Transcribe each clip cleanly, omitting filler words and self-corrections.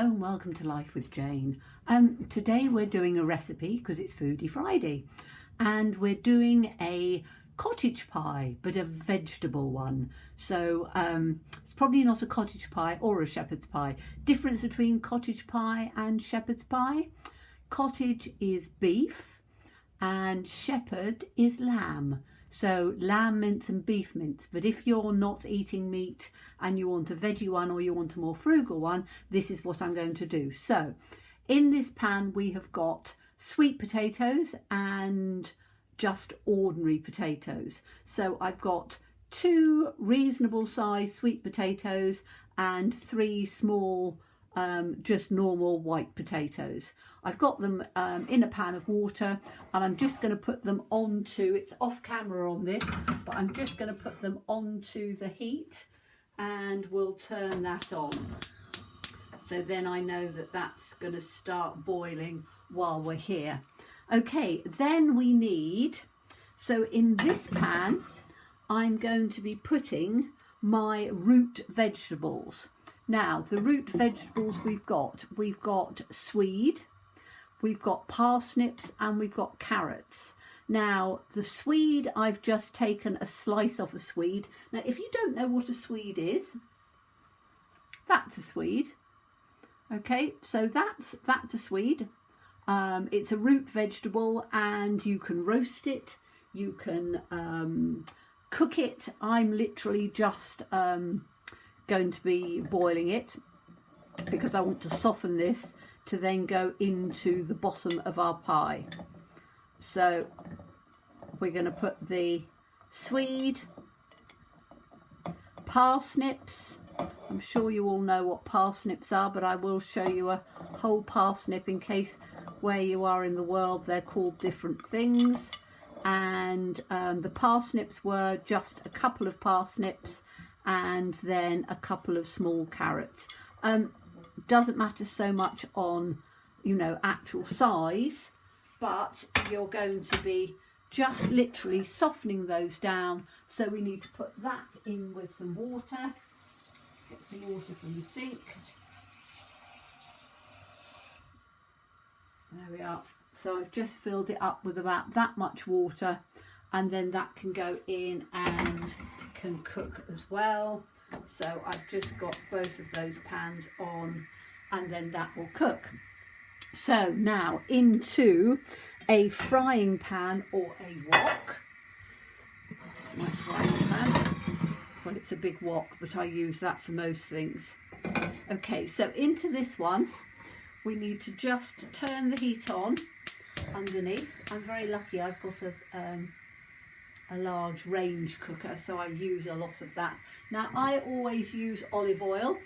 Hello and welcome to Life with Jane. Today we're doing a recipe because it's Foodie Friday, and we're doing a cottage pie, but a vegetable one. So it's probably not a cottage pie or a shepherd's pie. Difference between cottage pie and shepherd's pie: cottage is beef and shepherd is lamb. So lamb mince and beef mince. But if you're not eating meat and you want a veggie one or you want a more frugal one, this is what I'm going to do. So in this pan we have got sweet potatoes and just ordinary potatoes. So I've got 2 reasonable sized sweet potatoes and 3 small just normal white potatoes. I've got them in a pan of water, and I'm just going to put them onto, it's off camera on this, but I'm just going to put them onto the heat and we'll turn that on. So then I know that that's going to start boiling while we're here. Okay, then we need, so in this pan I'm going to be putting my root vegetables. Now the root vegetables we've got swede, we've got parsnips, and we've got carrots. Now the swede, I've just taken a slice of a swede. Now if you don't know what a swede is, that's a swede. Okay, so that's a swede. It's a root vegetable and you can roast it, you can cook it. I'm literally just going to be boiling it because I want to soften this to then go into the bottom of our pie. So we're going to put the swede, parsnips. I'm sure you all know what parsnips are, but I will show you a whole parsnip in case where you are in the world they're called different things. And the parsnips were just a couple of parsnips and then a couple of small carrots. Doesn't matter so much on, you know, actual size, but you're going to be just literally softening those down. So we need to put that in with some water. Get some water from the sink. There we are. So I've just filled it up with about that much water, and then that can go in and can cook as well. So I've just got both of those pans on, and then that will cook. So now into a frying pan or a wok. This is my frying pan. Well, it's a big wok, but I use that for most things. Okay, so into this one we need to just turn the heat on underneath. I'm very lucky, I've got a large range cooker, so I use a lot of that. Now I always use olive oil,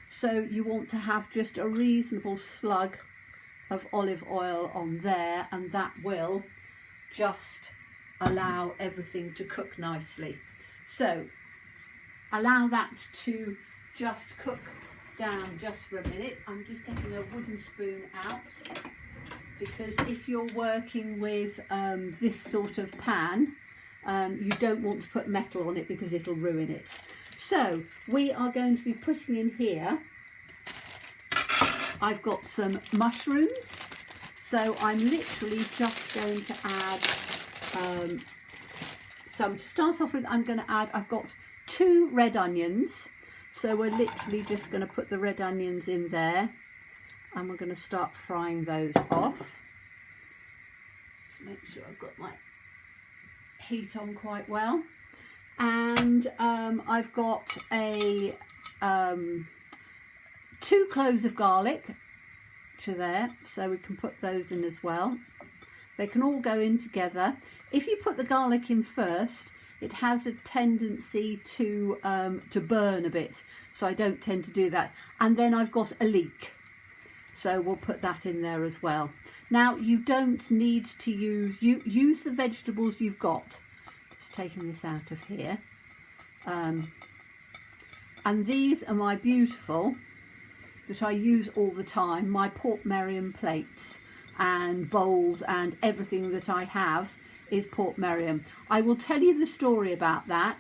so you want to have just a reasonable slug of olive oil on there, and that will just allow everything to cook nicely. So allow that to just cook down just for a minute. I'm just getting a wooden spoon out, because if you're working with this sort of pan, you don't want to put metal on it because it'll ruin it. So we are going to be putting in here, I've got some mushrooms, so I'm literally just going to add some. To start off with, I'm going to add, I've got 2 red onions, so we're literally just going to put the red onions in there and we're going to start frying those off. Just make sure I've got my heat on quite well. And I've got a 2 cloves of garlic to there, so we can put those in as well. They can all go in together. If you put the garlic in first, it has a tendency to burn a bit, so I don't tend to do that. And then I've got a leek, so we'll put that in there as well. Now you don't need to use the vegetables you've got. Just taking this out of here. And these are my beautiful, that I use all the time, my Port Meriam plates and bowls, and everything that I have is Port Meriam. I will tell you the story about that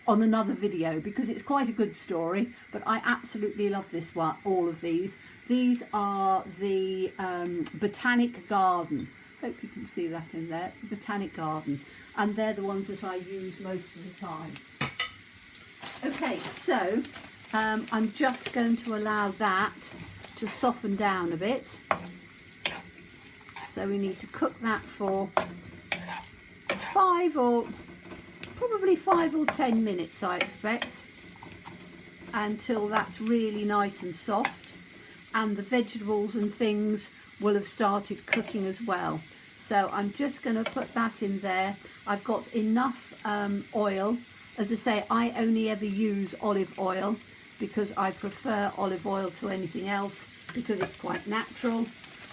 on another video because it's quite a good story, but I absolutely love this one, all of these. These are the Botanic Garden. Hope you can see that in there, Botanic Garden. And they're the ones that I use most of the time. Okay, so I'm just going to allow that to soften down a bit. So we need to cook that for probably 5 or 10 minutes, I expect, until that's really nice and soft, and the vegetables and things will have started cooking as well. So I'm just going to put that in there. I've got enough oil. As I say, I only ever use olive oil because I prefer olive oil to anything else because it's quite natural.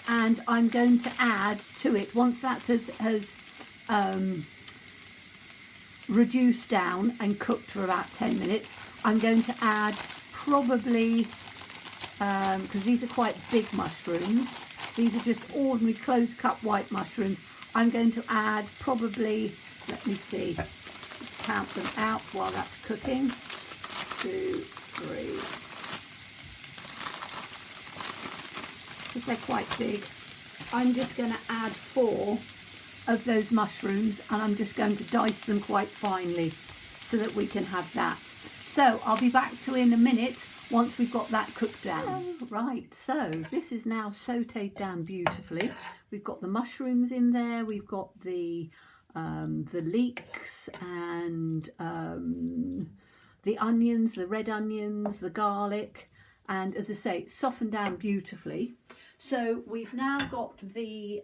And I'm going to add to it, once that has reduced down and cooked for about 10 minutes, I'm going to add probably, because these are quite big mushrooms, these are just ordinary close cut white mushrooms, I'm going to add probably, let me see, count them out while that's cooking, 2, 3, because they're quite big. I'm just going to add 4 of those mushrooms, and I'm just going to dice them quite finely so that we can have that. So I'll be back to in a minute once we've got that cooked down. Right, so this is now sautéed down beautifully. We've got the mushrooms in there, we've got the leeks and the onions, the red onions, the garlic, and as I say, it's softened down beautifully. So we've now got the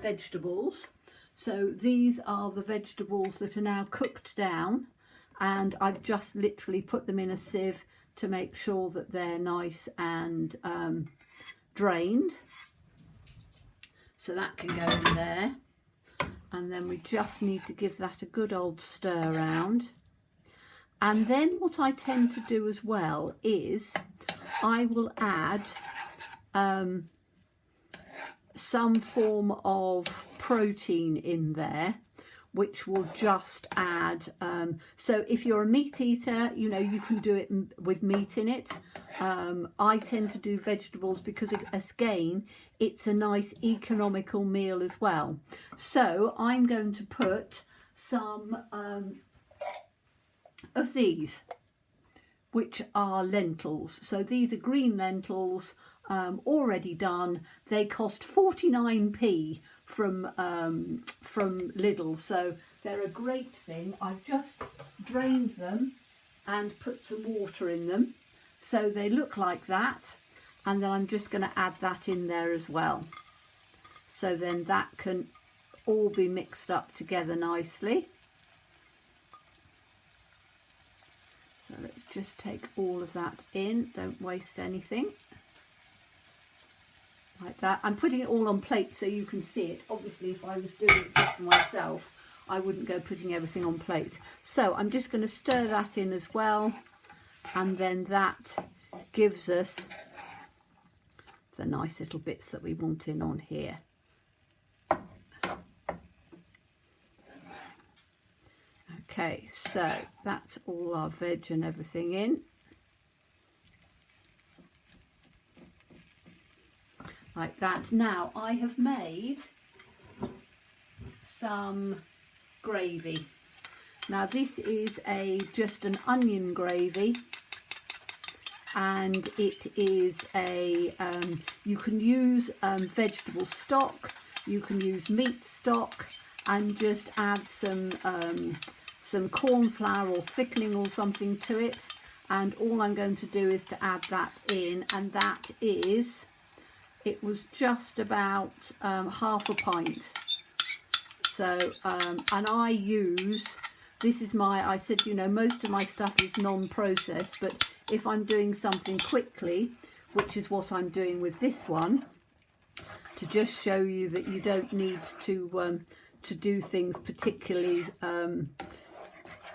vegetables. So these are the vegetables that are now cooked down, and I've just literally put them in a sieve to make sure that they're nice and drained. So that can go in there. And then we just need to give that a good old stir around. And then what I tend to do as well is I will add some form of protein in there, which will just add, so if you're a meat eater, you know, you can do it with meat in it. I tend to do vegetables because again, it's a nice economical meal as well. So I'm going to put some of these, which are lentils. So these are green lentils, already done. They cost 49p from Lidl, so they're a great thing. I've just drained them and put some water in them, so they look like that, and then I'm just going to add that in there as well, so then that can all be mixed up together nicely. So let's just take all of that in, don't waste anything. Like that. I'm putting it all on plates so you can see it. Obviously, if I was doing it just for myself, I wouldn't go putting everything on plates. So I'm just going to stir that in as well, and then that gives us the nice little bits that we want in on here. Okay, so that's all our veg and everything in. Like that. Now I have made some gravy. Now this is just an onion gravy, and it is you can use vegetable stock, you can use meat stock, and just add some corn flour or thickening or something to it, and all I'm going to do is to add that in, and that is, it was just about half a pint. So and I use, this is I said, you know, most of my stuff is non-processed, but if I'm doing something quickly, which is what I'm doing with this one, to just show you that you don't need to do things particularly,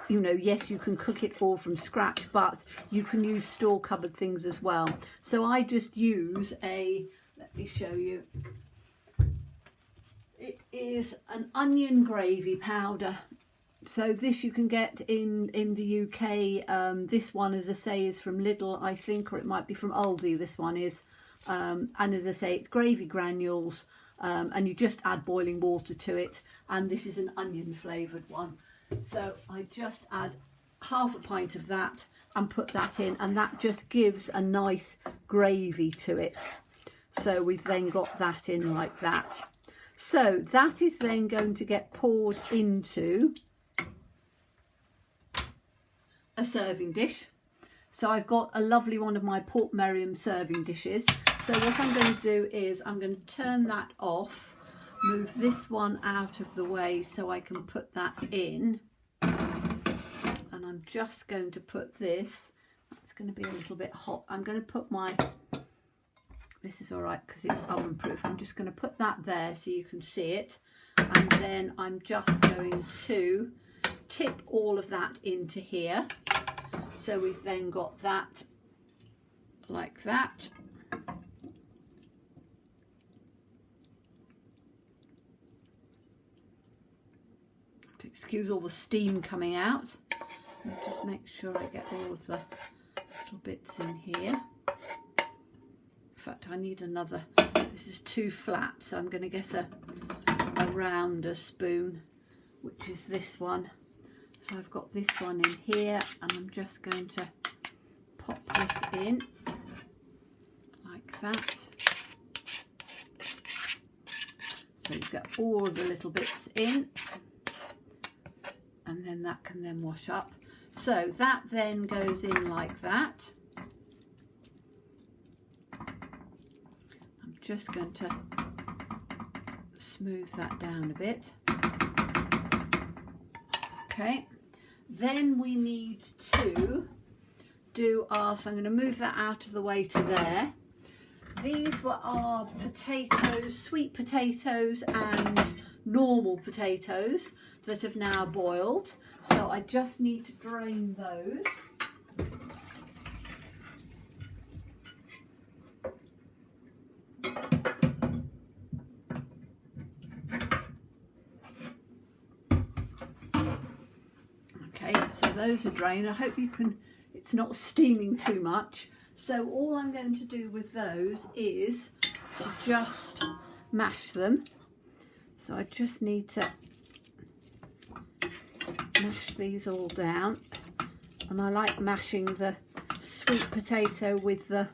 you know, yes, you can cook it all from scratch, but you can use store cupboard things as well. So I just use let me show you. It is an onion gravy powder. So this you can get in the UK. This one, as I say, is from Lidl, I think, or it might be from Aldi. This one is, and as I say, it's gravy granules, and you just add boiling water to it. And this is an onion flavoured one. So I just add half a pint of that and put that in, and that just gives a nice gravy to it. So we've then got that in like that. So that is then going to get poured into a serving dish. So I've got a lovely one of my Port Meriam serving dishes. So what I'm going to do is I'm going to turn that off, move this one out of the way so I can put that in. And I'm just going to put this, it's going to be a little bit hot. I'm going to put my, this is all right because it's oven proof. I'm just going to put that there so you can see it. And then I'm just going to tip all of that into here. So we've then got that like that. To excuse all the steam coming out. I'll just make sure I get all of the little bits in here. In fact, I need another. This is too flat, so I'm going to get a rounder spoon, which is this one. So I've got this one in here, and I'm just going to pop this in like that. So you get all of the little bits in, and then that can then wash up. So that then goes in like that. I'm just going to smooth that down a bit. Okay. Then we need to do our, so I'm going to move that out of the way to there. These were our potatoes, sweet potatoes and normal potatoes that have now boiled. So I just need to drain those. So those are drained. I hope you can, it's not steaming too much. So all I'm going to do with those is to just mash them. So I just need to mash these all down. And I like mashing the sweet potato with the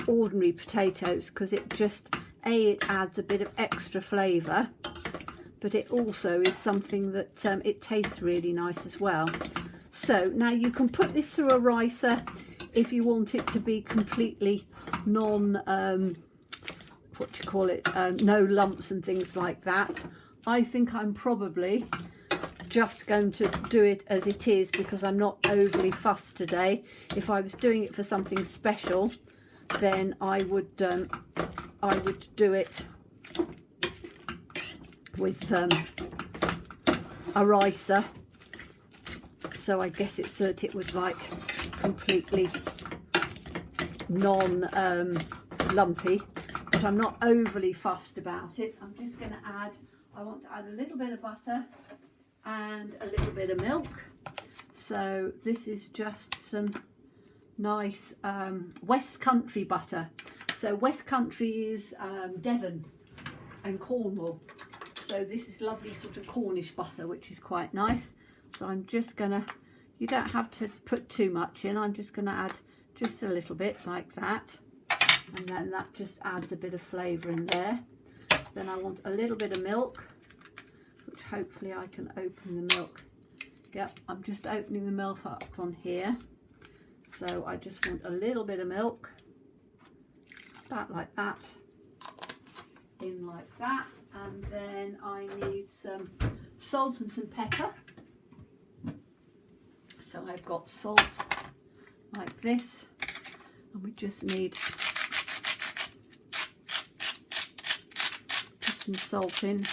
ordinary potatoes, because it just, it adds a bit of extra flavour. But it also is something that it tastes really nice as well. So now you can put this through a ricer if you want it to be completely no lumps and things like that. I think I'm probably just going to do it as it is because I'm not overly fussed today. If I was doing it for something special, then I would do it with a ricer, so I guess it's that it was like completely non-lumpy, but I'm not overly fussed about it. I'm just going to add, I want to add a little bit of butter and a little bit of milk. So this is just some nice West Country butter. So West Country is Devon and Cornwall. So this is lovely sort of Cornish butter, which is quite nice. So I'm just gonna, you don't have to put too much in. I'm just gonna add just a little bit like that. And then that just adds a bit of flavour in there. Then I want a little bit of milk, which hopefully I can open the milk. Yep, I'm just opening the milk up on here. So I just want a little bit of milk, about like that, in like that. And then I need some salt and some pepper. So I've got salt like this, and we just need put some salt in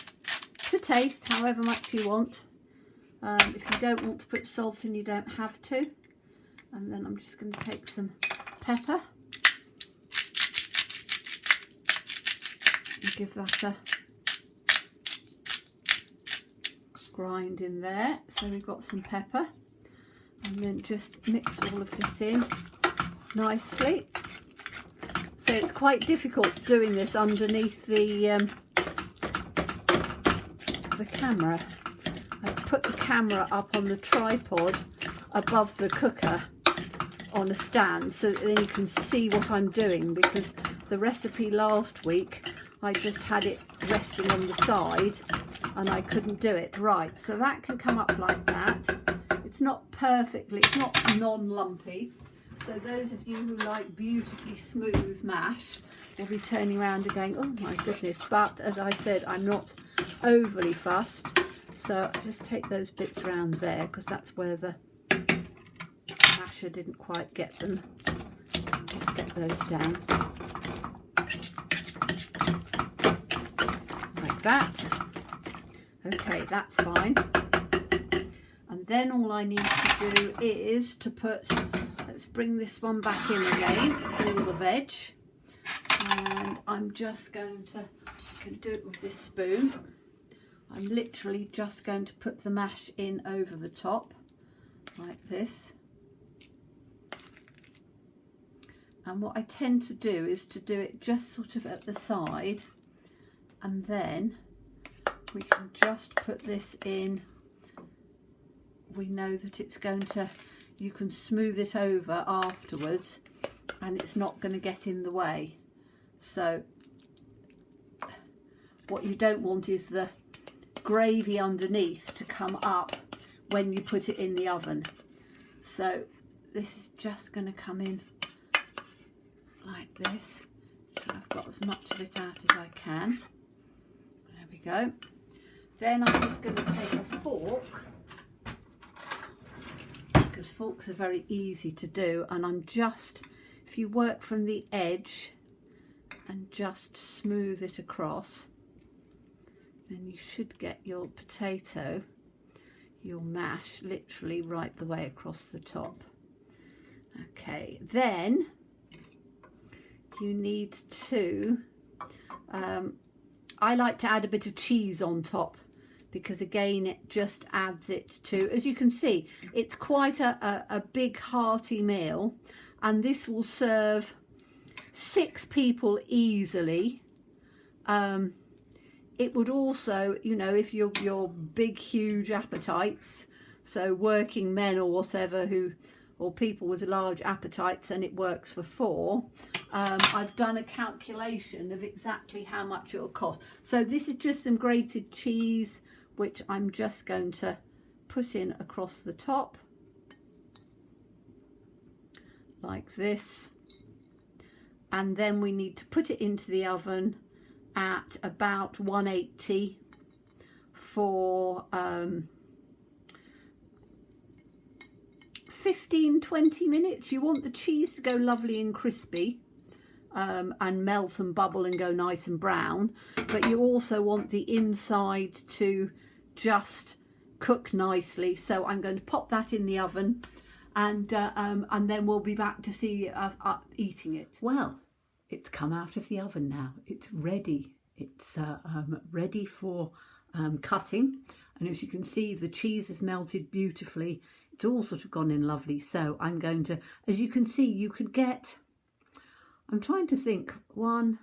to taste, however much you want. If you don't want to put salt in, you don't have to. And then I'm just going to take some pepper and give that grind in there. So we've got some pepper, and then just mix all of this in nicely. So it's quite difficult doing this underneath the camera. I put the camera up on the tripod above the cooker on a stand so that then you can see what I'm doing, because the recipe last week I just had it resting on the side and I couldn't do it right. So that can come up like that. It's not perfectly, it's not non-lumpy. So those of you who like beautifully smooth mash will be turning around and going, oh my goodness. But as I said, I'm not overly fussed. So just take those bits around there, because that's where the masher didn't quite get them. Just get those down. Like that. Okay, that's fine. And then all I need to do is to put, let's bring this one back in again, all the veg. And I'm just going to, I can do it with this spoon. I'm literally just going to put the mash in over the top, like this. And what I tend to do is to do it just sort of at the side, and then we can just put this in. We know that it's going to, you can smooth it over afterwards and it's not going to get in the way. So what you don't want is the gravy underneath to come up when you put it in the oven. So this is just going to come in like this. So I've got as much of it out as I can. There we go. Then I'm just going to take a fork, because forks are very easy to do, and I'm just, if you work from the edge and just smooth it across, then you should get your potato, your mash, literally right the way across the top. Okay, then you need to, I like to add a bit of cheese on top, because again it just adds it to, as you can see, it's quite a big hearty meal, and this will serve 6 people easily. It would also, you know, if your big huge appetites, so working men or whatever, who, or people with large appetites, and it works for 4. I've done a calculation of exactly how much it will cost. So this is just some grated cheese, which I'm just going to put in across the top like this. And then we need to put it into the oven at about 180 for 15-20 minutes. You want the cheese to go lovely and crispy, and melt and bubble and go nice and brown, but you also want the inside to just cook nicely. So I'm going to pop that in the oven, and then we'll be back to see eating it. Well, it's come out of the oven now. It's ready. It's ready for cutting, and as you can see, the cheese has melted beautifully. It's all sort of gone in lovely. So I'm going to, as you can see, you could get, I'm trying to think, 1,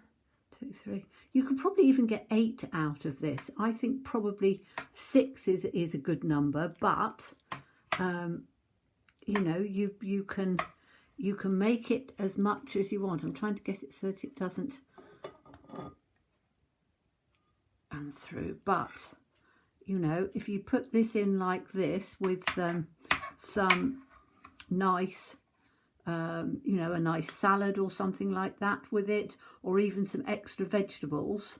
2, 3, you could probably even get 8 out of this. I think probably 6 is a good number, but you know, you can make it as much as you want. I'm trying to get it so that it doesn't come through, but you know, if you put this in like this with some nice you know, a nice salad or something like that with it, or even some extra vegetables,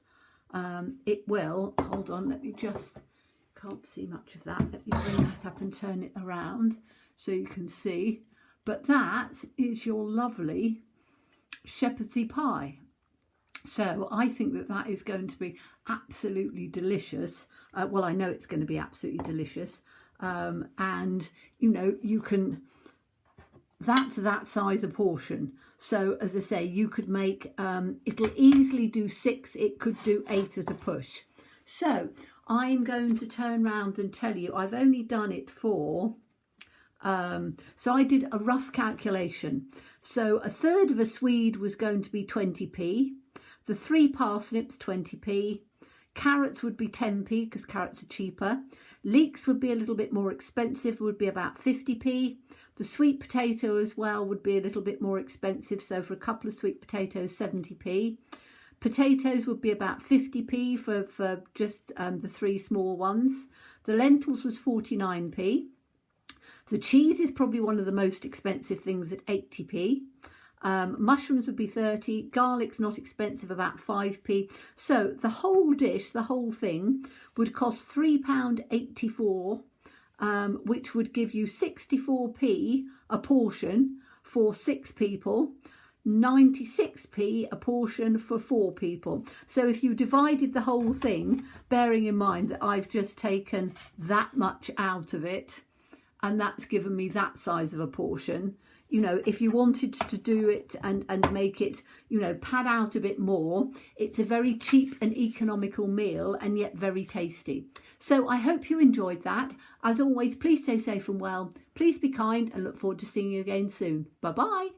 it will, hold on, let me just, can't see much of that, let me bring that up and turn it around so you can see. But that is your lovely shepherd's pie. So I think that that is going to be absolutely delicious. Well, I know it's going to be absolutely delicious, and you know, you can, that's that size a portion. So as I say, you could make, it'll easily do 6, it could do 8 at a push. So I'm going to turn round and tell you I've only done it for, so I did a rough calculation. So a third of a Swede was going to be 20p, the 3 parsnips 20p, carrots would be 10p because carrots are cheaper, leeks would be a little bit more expensive, would be about 50p, the sweet potato as well would be a little bit more expensive, so for a couple of sweet potatoes 70p. Potatoes would be about 50p for just the 3 small ones. The lentils was 49p. The cheese is probably one of the most expensive things at 80p. Mushrooms would be 30. Garlic's not expensive, about 5p. So the whole dish, the whole thing, would cost £3.84, which would give you 64p a portion for 6 people. 96p a portion for 4 people. So if you divided the whole thing, bearing in mind that I've just taken that much out of it, and that's given me that size of a portion, you know, if you wanted to do it and make it, you know, pad out a bit more, it's a very cheap and economical meal and yet very tasty. So I hope you enjoyed that. As always, please stay safe and well. Please be kind and look forward to seeing you again soon. Bye bye.